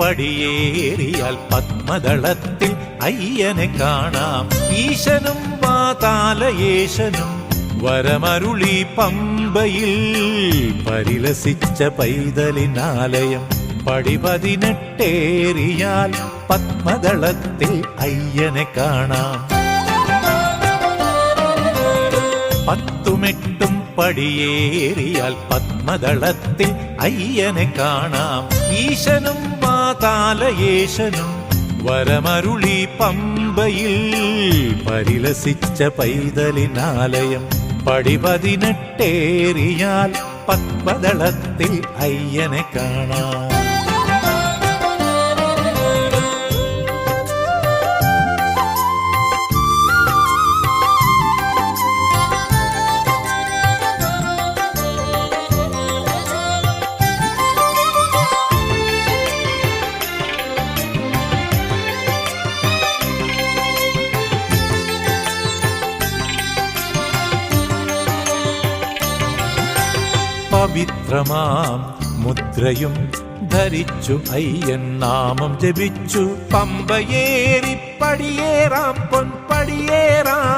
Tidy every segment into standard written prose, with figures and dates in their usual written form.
പടിയേറിയാൽ പത്മദളത്തിൽ അയ്യനെ കാണാം. ഈശനും വാതാലയേശനും വരമരുളി പമ്പയിൽ പരിലസിച്ച പൈതലിനാലയം. പടി 18 പത്മദളത്തിൽ അയ്യനെ കാണാം. 10 പടിയേറിയാൽ പത്മദളത്തിൽ അയ്യനെ കാണാം. ഈശനും വാതാലയേശനും വരമരുളി പമ്പയിൽ പരിലസിച്ച പൈതലിനാലയം. പടി 18 പത്മദളത്തിൽ അയ്യനെ കാണാം. പവിത്രമാം മുദ്രയും ധരിച്ചു അയ്യൻ നാമം ജപിച്ചു പമ്പയേറി പടിയേറാം പൊൻപടിയേറാം.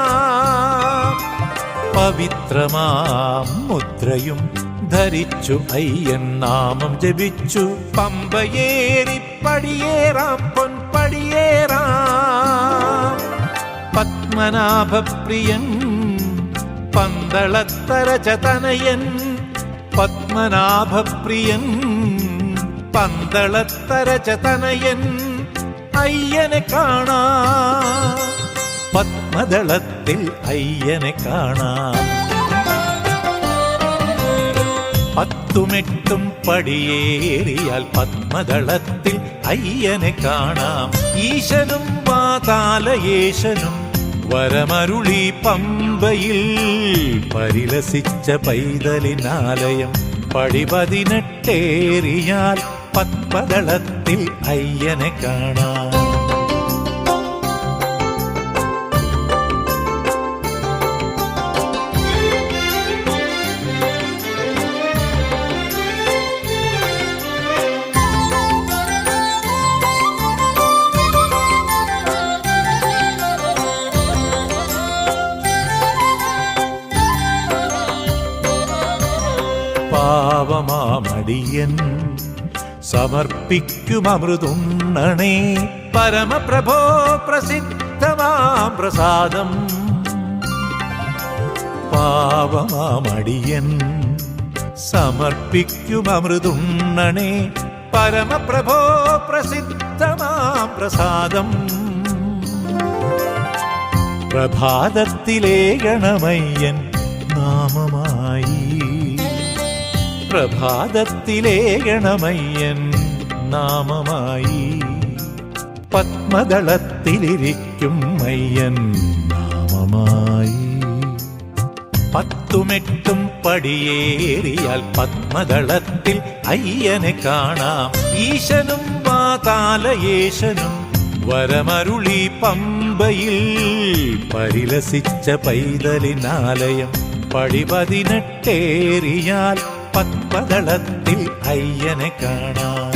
പവിത്രമാം മുദ്രയും ധരിച്ചു അയ്യൻ നാമം ജപിച്ചു പമ്പയേറി പടിയേറാം പൊൻപടിയേറാം. പത്മനാഭപ്രിയൻ പന്തളത്തരചതനയൻ. പത്മനാഭപ്രിയൻ പന്തളത്തരചതനയൻ അയ്യനെ കാണാം. പത്മദളത്തിൽ അയ്യനെ കാണാം. 10 പടിയേറിയാൽ പത്മദളത്തിൽ അയ്യനെ കാണാം. ഈശനും വാതാലയേശനും വരമരുളി പമ്പയിൽ പരിലസിച്ച പൈതലിനാലയം. പടി 18 പത്മദളത്തിൽ അയ്യനെ കാണാം. പാവമാമടിയൻ സമർപ്പിക്കുമമൃതുണ്ണണേ പരമപ്രഭോ പ്രസിദ്ധമാം പ്രസാദം. പാവമാമടിയൻ സമർപ്പിക്കുമമൃതുണ്ണണേ പരമപ്രഭോ പ്രസിദ്ധമാം പ്രസാദം. പ്രഭാതത്തിലേകണമയ്യൻ നാമമായി. പ്രഭാതത്തിലേകണമയ്യൻ നാമമായി. പത്മദളത്തിലിരിക്കും അയ്യൻ നാമമായി. 10 പടിയേറിയാൽ പത്മദളത്തിൽ അയ്യനെ കാണാം. ഈശനും വാതാലയേശനും വരമരുളി പമ്പയിൽ പരിലസിച്ച പൈതലിനാലയം. പടി 18 പത്മദളത്തിൽ അയ്യനെ കാണാം.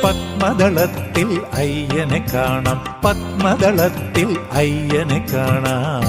പത്മദളത്തിൽ അയ്യനെ കാണാം. പത്മദളത്തിൽ അയ്യനെ കാണാം.